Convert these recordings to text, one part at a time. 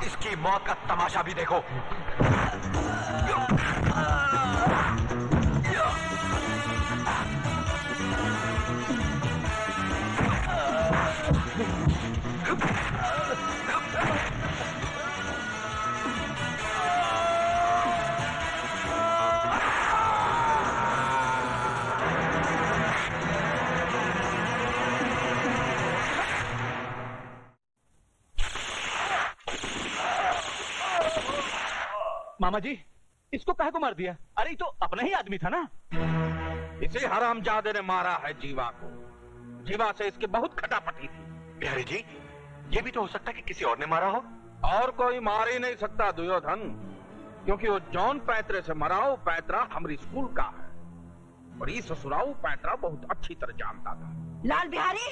इसकी मौत का तमाशा भी देखो। मामा जी, इसको काहे को मार दिया? अरे ये तो अपना ही आदमी था ना। इसे हरामजादे ने मारा है जीवा को। जीवा से इसकी बहुत खटापटी थी। बिहारी जी, ये भी तो हो सकता है कि किसी और ने मारा हो। और कोई मार ही नहीं सकता दुर्योधन, क्योंकि वो जौन पैतरे से मरा वो पैतरा हमारी स्कूल का है और ये ससुराल पैतरा बहुत अच्छी तरह जानता था। लाल बिहारी,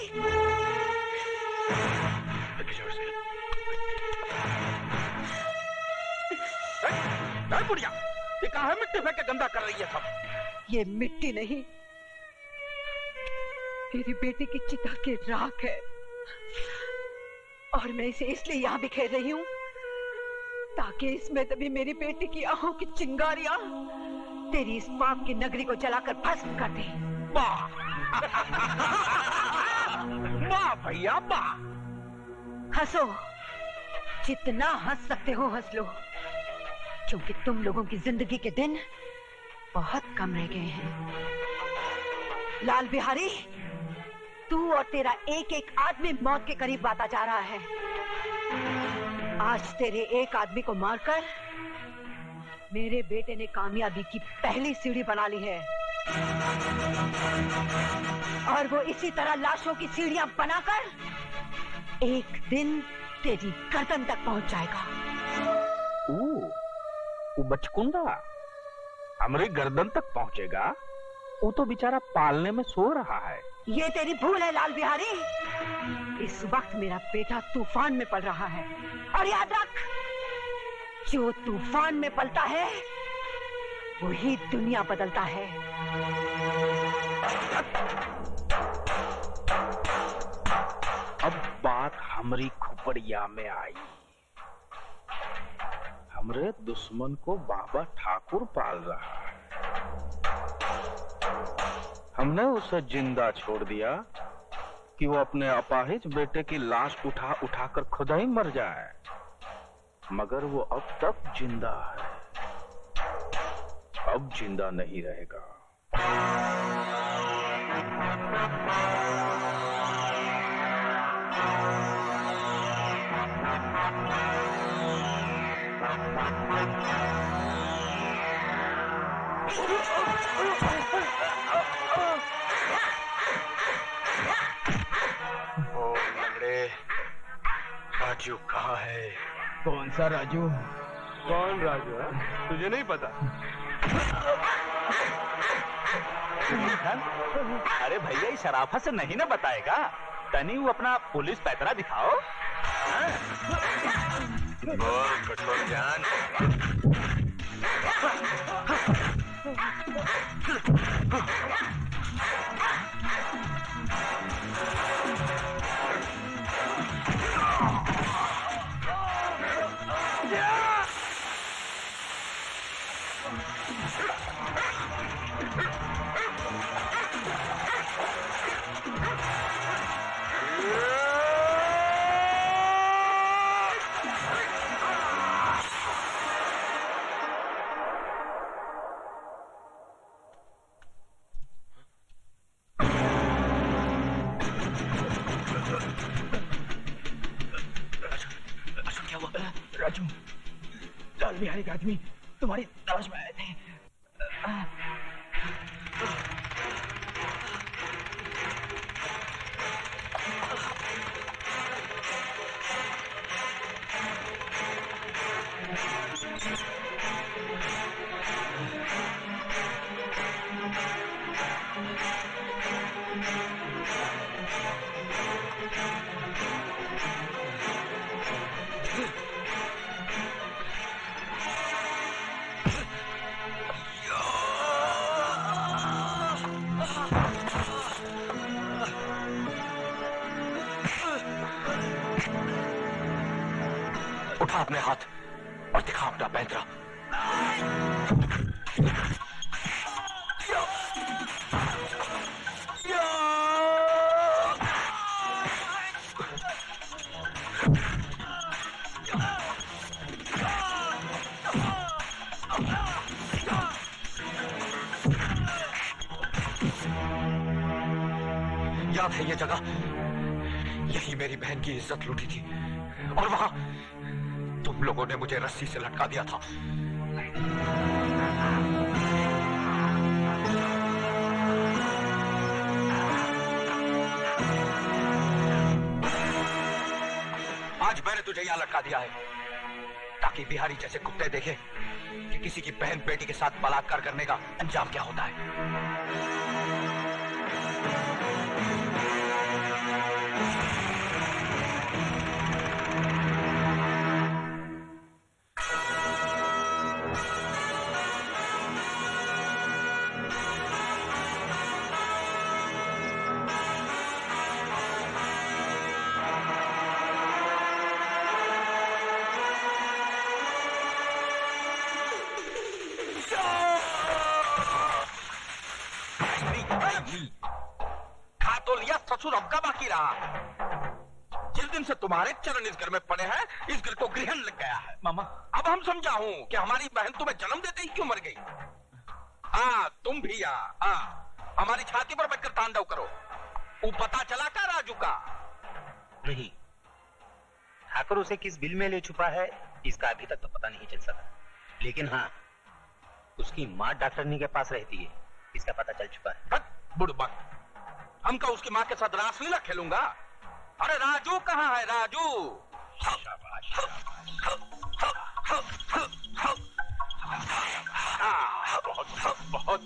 बुढ़िया, ये कहाँ है? मिट्टी फेंक के गंदा कर रही है सब। ये मिट्टी नहीं, तेरी बेटी की चिता की राख है और मैं इसे इसलिए यहाँ बिखेर रही हूँ ताकि इसमें तभी मेरी बेटी की आंखों की चिंगारियां तेरी इस पाप की नगरी को जलाकर भस्म कर दे। वाह वाह भैया वाह। हंसो, जितना हंस सकते हो हंस लो, क्योंकि तुम लोगों की जिंदगी के दिन बहुत कम रह गए हैं। लाल बिहारी, तू और तेरा एक एक आदमी मौत के करीब आता जा रहा है। आज तेरे एक आदमी को मारकर मेरे बेटे ने कामयाबी की पहली सीढ़ी बना ली है और वो इसी तरह लाशों की सीढ़ियां बनाकर एक दिन तेरी गर्दन तक पहुंच जाएगा। वो बचकुंडा हमारी गर्दन तक पहुंचेगा? वो तो बेचारा पालने में सो रहा है। ये तेरी भूल है लाल बिहारी। इस वक्त मेरा बेटा तूफान में पल रहा है और याद रख, जो तूफान में पलता है वही दुनिया बदलता है। अब बात हमारी खुपड़िया में आई। हमरे दुश्मन को बाबा ठाकुर पाल रहा है। हमने उसे जिंदा छोड़ दिया कि वो अपने अपाहिज बेटे की लाश उठा उठाकर खुद ही मर जाए, मगर वो अब तक जिंदा है, अब जिंदा नहीं रहेगा। ओ लंगड़े, राजू कहाँ है? कौन सा राजू? कौन राजू है? तुझे नहीं पता? अरे भैया, ये शराफत से नहीं ना बताएगा। तनी वो अपना पुलिस पैतरा दिखाओ। बोल कठोर जान। राजू, लाल बिहारी के आदमी तुम्हारी तलाश में आए थे। उठा अपने हाथ और दिखा अपना पैंतरा। याद है ये जगह, यही मेरी बहन की इज्जत लूटी थी और वहां तुम लोगों ने मुझे रस्सी से लटका दिया था। आज मैंने तुझे यहां लटका दिया है ताकि बिहारी जैसे कुत्ते देखे कि किसी की बहन बेटी के साथ बलात्कार करने का अंजाम क्या होता है। खा तो लिया ससुर, अब का बाकी रहा। जिस दिन से तुम्हारे चरण इस घर में पड़े हैं, इस घर को ग्रहण लग गया है। मामा, अब हम समझा हूं कि हमारी बहन तुम्हें जन्म देते ही क्यों मर गई। हाँ, तुम भी हमारी छाती पर बैठकर तांडव करो। वो पता चला का राजू का? नहीं, ठाकुर उसे किस बिल में ले छुपा है इसका अभी तक तो पता नहीं चल सका, लेकिन हाँ, उसकी माँ डॉक्टरनी के पास रहती है, इसका पता चल चुका है। बुड़बक, हम का उसकी माँ के साथ रासलीला खेलूंगा? अरे राजू कहाँ है राजू? शाबाश, बहुत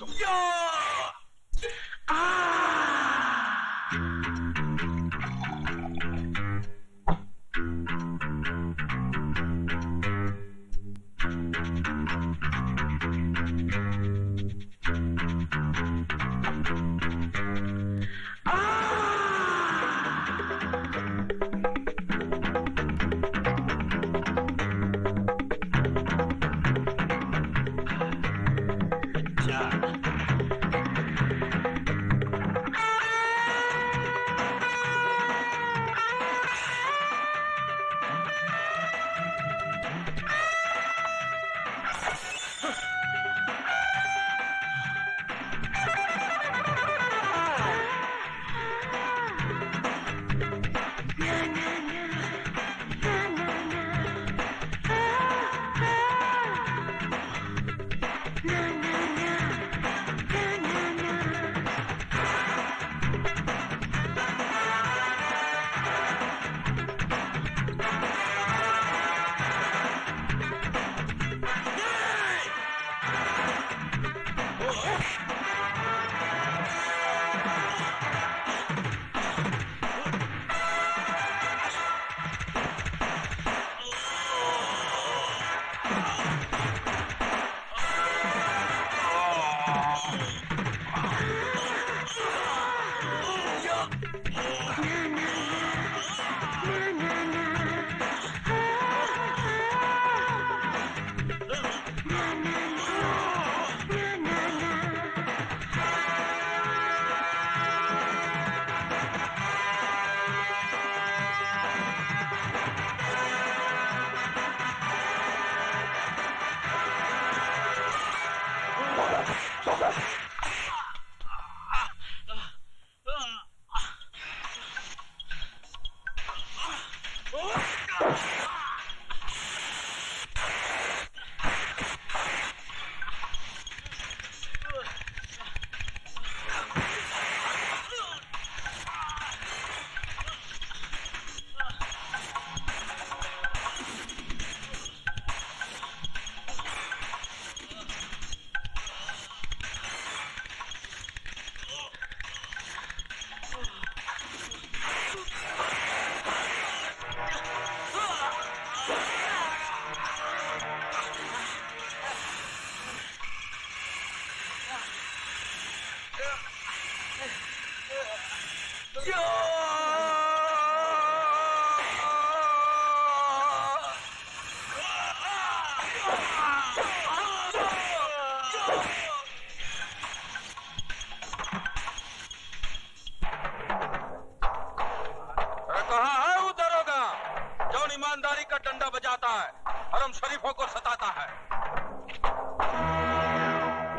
ईमानदारी का डंडा बजाता है, हरम शरीफों को सताता है।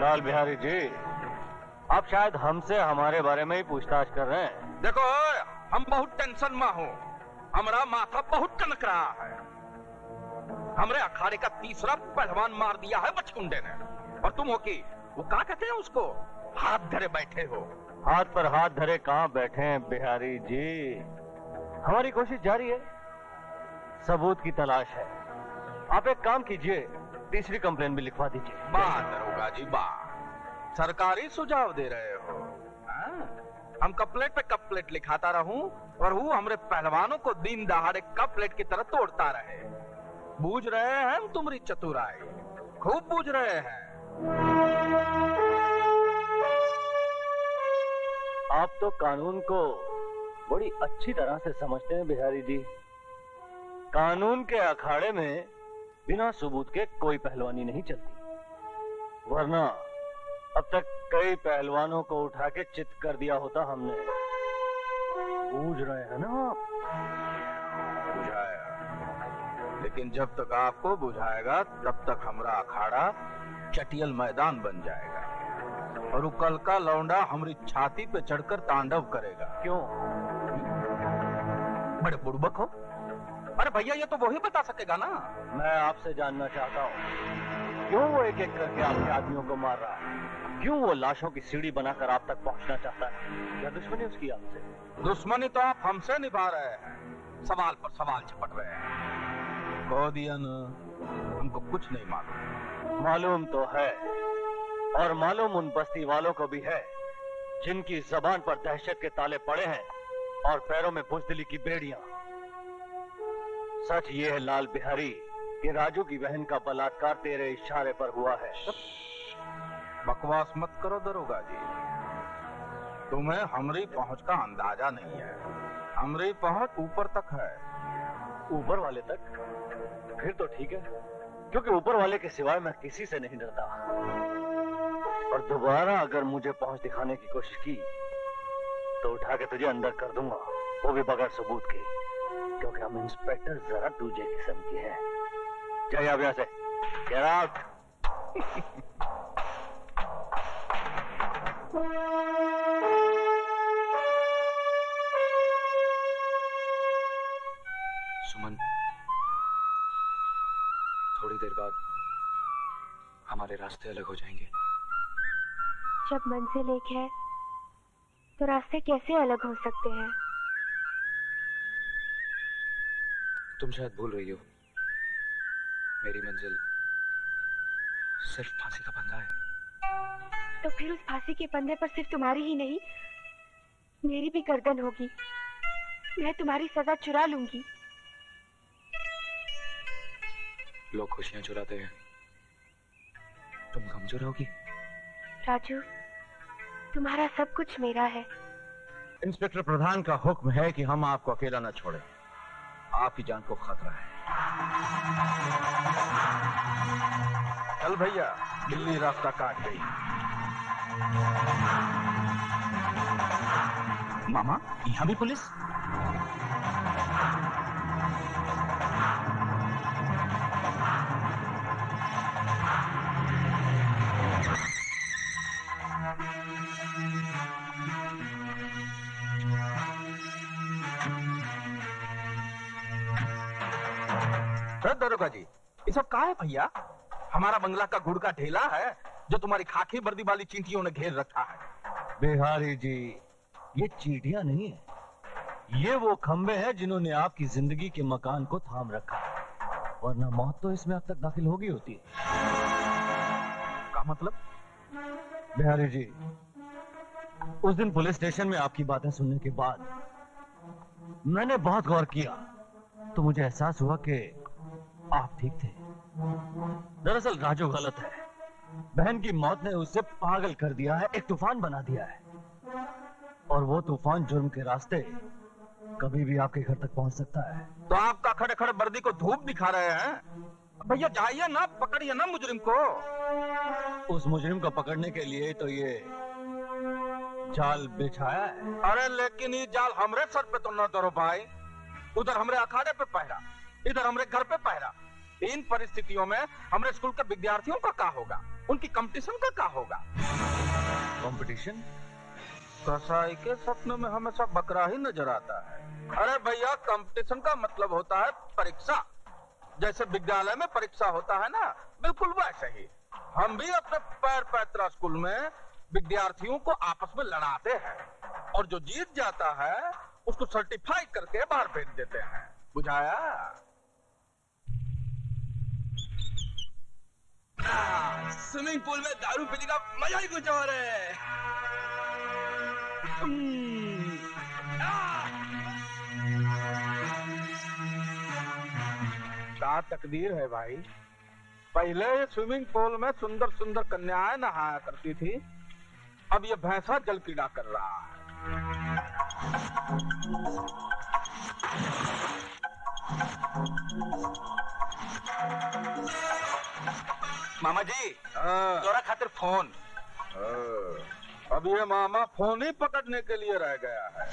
लाल बिहारी जी, आप शायद हमसे हमारे बारे में ही पूछताछ कर रहे हैं। देखो, हम बहुत टेंशन में हूँ, हमारा माथा बहुत कनक रहा है। हमरे अखाड़े का तीसरा पहलवान मार दिया है बचकुंडे ने, और तुम हो कि वो क्या कहते हैं उसको, हाथ धरे बैठे हो। हाथ पर हाथ धरे कहाँ बैठे हैं बिहारी जी, हमारी कोशिश जारी है, सबूत की तलाश है। आप एक काम कीजिए, तीसरी कंप्लेन भी लिखवा दीजिए। वाह दरोगा जी वाह, सरकारी सुझाव दे रहे हो। हम कपलेट पे कपलेट लिखाता रहूं और वो हमरे पहलवानों को दिन दहाड़े कपलेट की तरह तोड़ता रहे। बूझ रहे हैं हम तुम्हारी चतुराई, खूब बूझ रहे हैं। आप तो कानून को बड़ी अच्छी तरह से समझते हैं बिहारी जी। कानून के अखाड़े में बिना सबूत के कोई पहलवानी नहीं चलती, वरना अब तक कई पहलवानों को उठा के चित कर दिया होता हमने। बूझ रहे हैं ना आप? बुझाया, लेकिन जब तक आपको बुझाएगा तब तक हमारा अखाड़ा चटियल मैदान बन जाएगा और वो कल का लौंडा हमारी छाती पे चढ़कर तांडव करेगा। क्यों? बड़े बुड़बक हो। अरे भैया, ये तो वही बता सकेगा ना। मैं आपसे जानना चाहता हूँ, क्यों वो एक एक करके आपके आदमियों को मार रहा है? क्यों वो लाशों की सीढ़ी बनाकर आप तक पहुंचना चाहता है? क्या दुश्मनी उसकी आपसे? दुश्मनी तो आप हमसे निभा रहे हैं, सवाल पर सवाल झपट रहे हैं। कह दिया ना, हमको कुछ नहीं मालूम। मालूम तो है, और मालूम उन बस्ती वालों को भी है जिनकी जबान पर दहशत के ताले पड़े हैं और पैरों में बुज़दिली की बेड़ियां। सच ये है लाल बिहारी कि राजू की बहन का बलात्कार तेरे इशारे पर हुआ है। बकवास मत करो दरोगा जी, तुम्हें हमारी पहुंच का अंदाजा नहीं है। हमारी पहुंच ऊपर तक है। ऊपर वाले तक? फिर तो ठीक है, क्योंकि ऊपर वाले के सिवाय मैं किसी से नहीं डरता। और दोबारा अगर मुझे पहुंच दिखाने की कोशिश की तो उठा के तुझे अंदर कर दूंगा, वो भी बगैर सबूत के, क्योंकि हम इंस्पेक्टर जरा दूसरे किस्म के हैं। जाइए आप यहाँ से, गेट आउट। सुमन, थोड़ी देर बाद हमारे रास्ते अलग हो जाएंगे। जब मंजिल एक है तो रास्ते कैसे अलग हो सकते हैं? तुम शायद भूल रही हो, मेरी मंजिल सिर्फ फांसी का फंदा है। तो फिर उस फांसी के फंदे पर सिर्फ तुम्हारी ही नहीं, मेरी भी गर्दन होगी। मैं तुम्हारी सजा चुरा लूंगी। लोग खुशियां चुराते हैं, तुम गम चुराओगी? राजू, तुम्हारा सब कुछ मेरा है। इंस्पेक्टर प्रधान का हुक्म है कि हम आपको अकेला न छोड़ें। आपकी जान को खतरा है। चल भैया, बिल्ली रास्ता काट गई। मामा, यहाँ भी पुलिस? दरोगा जी, ये सब कहा है भैया? हमारा बंगला का गुड़ का ढेला है जो तुम्हारी खाकी वर्दी वाली चींटियों ने घेर रखा है। बिहारी जी, ये चींटियां नहीं है, ये वो खंबे हैं जिन्होंने आपकी जिंदगी के मकान को थाम रखा है, वरना मौत तो इसमें अब तक दाखिल होगी होती है। का मतलब? बिहारी जी, उस दिन पुलिस स्टेशन में आपकी बातें सुनने के बाद मैंने बहुत गौर किया, तो मुझे एहसास हुआ कि आप ठीक थे। दरअसल राजू गलत है। बहन की मौत ने उसे पागल कर दिया है, एक तूफान बना दिया है, और वो तूफान जुर्म के रास्ते कभी भी आपके घर तक पहुंच सकता है। तो आपका खड़े खड़े वर्दी को धूप दिखा रहे हैं? भैया जाइए ना, पकड़िए ना मुजरिम को। उस मुजरिम को पकड़ने के लिए तो ये जाल बिछाया है। अरे लेकिन ये जाल हमरे सर पे तो न धरो भाई, उधर हमरे अखाड़े पे पहरा। इधर हमरे घर पे पहरा। इन परिस्थितियों में हमरे स्कूल के विद्यार्थियों का क्या होगा, उनकी कंपटीशन का क्या होगा? कंपटीशन? कसाई के सपनों में हमेशा बकरा ही नजर आता है। अरे भैया, कंपटीशन का मतलब होता है परीक्षा। जैसे विद्यालय में परीक्षा होता है ना, बिल्कुल वैसे ही हम भी अपने पैर पैतरा स्कूल में विद्यार्थियों को आपस में लड़ाते हैं, और जो जीत जाता है उसको सर्टिफाई करके बाहर भेज देते हैं। बुझाया? स्विमिंग पूल में दारू पीने का मजा ही कुछ और है। क्या तकदीर है भाई। पहले ये स्विमिंग पूल में सुंदर सुंदर कन्याएं नहाया करती थी, अब ये भैंसा जल क्रीड़ा कर रहा है। मामा जी, तोरा खातिर फोन। अब ये मामा फोन ही पकड़ने के लिए रह गया है।